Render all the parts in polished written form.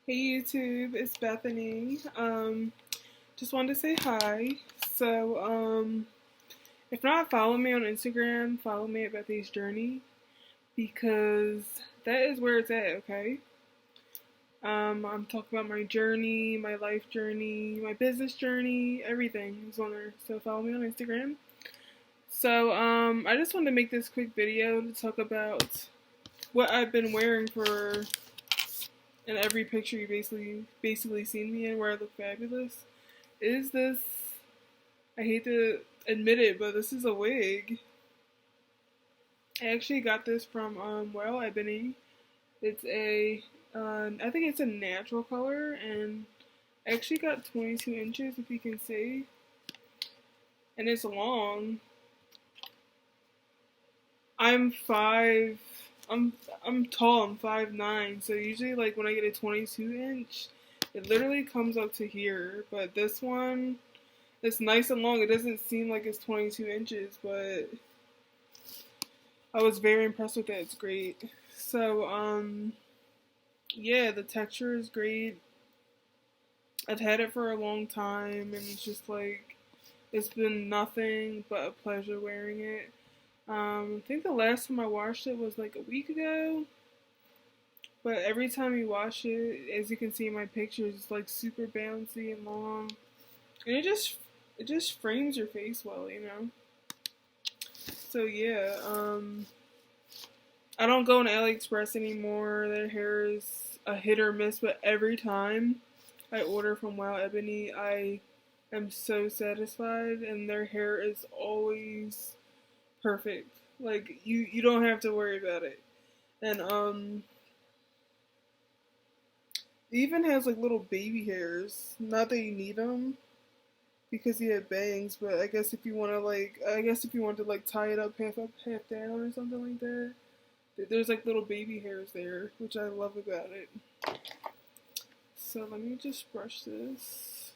Hey YouTube, it's Bethany. Just wanted to say hi. If not, follow me on Instagram. Follow me at Bethany's Journey because that is where it's at. Okay. I'm talking about my journey, my life journey, my business journey, everything is on there. So follow me on Instagram. I just wanted to make this quick video to talk about what I've been wearing for in every picture you basically seen me in where I look fabulous. Is this, I hate to admit it, but this is a wig. I actually got this from WoWEbony. It's I think it's a natural color, and I actually got 22 inches, if you can see, and it's long. I'm tall. I'm 5'9", so usually like when I get a 22 inch, it literally comes up to here. But this one, it's nice and long. It doesn't seem like it's 22 inches, but I was very impressed with that. It's great. Yeah, the texture is great. I've had it for a long time, and it's just like, it's been nothing but a pleasure wearing it. I think the last time I washed it was like a week ago. But every time you wash it, as you can see in my pictures, it's like super bouncy and long. And it just frames your face well, you know? So yeah, I don't go on AliExpress anymore. Their hair is a hit or miss, but every time I order from WoWEbony, I am so satisfied, and their hair is always perfect. Like you don't have to worry about it. And it even has like little baby hairs. Not that you need them because you have bangs, but I guess if you want to like tie it up, half down, or something like that. There's like little baby hairs there, which I love about it. So let me just brush this.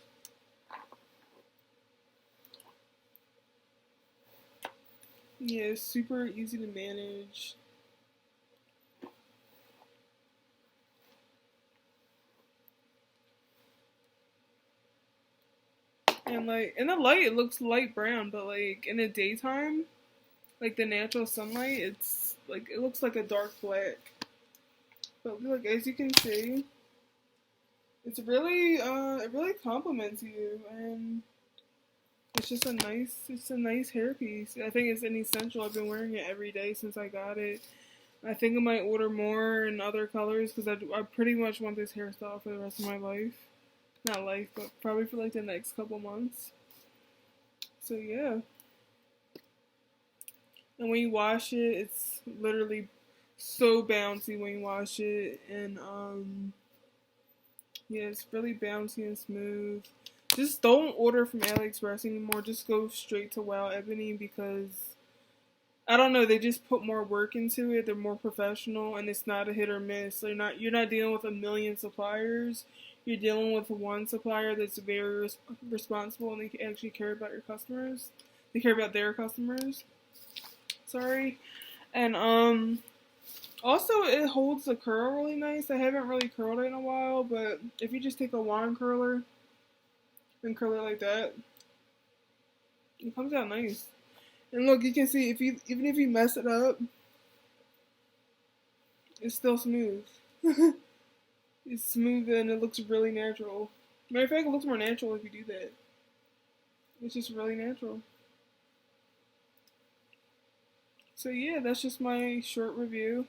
Yeah, it's super easy to manage. And like in the light it looks light brown, but like in the daytime, like the natural sunlight, it's like it looks like a dark black. But like as you can see, it's really it really compliments you, and it's a nice hairpiece. I think it's an essential. I've been wearing it every day since I got it. I think I might order more in other colors because I pretty much want this hairstyle for the rest of my life. Not life, but probably for like the next couple months. So yeah. And when you wash it, it's literally so bouncy when you wash it. And yeah, it's really bouncy and smooth. Just don't order from AliExpress anymore. Just go straight to WoWEbony because I don't know, they just put more work into it. They're more professional, and it's not a hit or miss. You're not dealing with a million suppliers. You're dealing with one supplier that's very responsible, and they actually care about your customers. They care about their customers. Sorry. And also it holds the curl really nice. I haven't really curled it in a while, but if you just take a wand curler and curl it like that, it comes out nice. And look, you can see even if you mess it up, it's still smooth. It's smooth and it looks really natural. Matter of fact, it looks more natural if you do that. It's just really natural. So yeah, that's just my short review.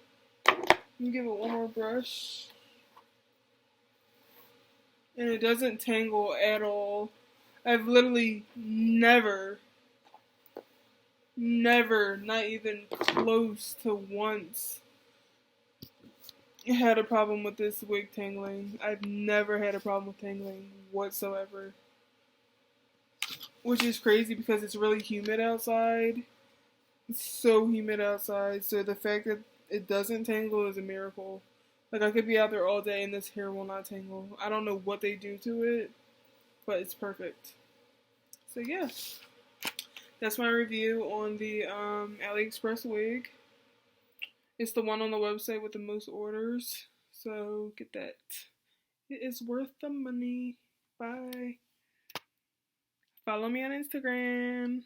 Let me give it one more brush. And it doesn't tangle at all. I've literally never, not even close to once, had a problem with this wig tangling. I've never had a problem with tangling whatsoever. Which is crazy because it's really humid outside. It's so humid outside, so the fact that it doesn't tangle is a miracle. Like, I could be out there all day and this hair will not tangle. I don't know what they do to it, but it's perfect. So yeah, that's my review on the AliExpress wig. It's the one on the website with the most orders, so get that. It is worth the money. Bye. Follow me on Instagram.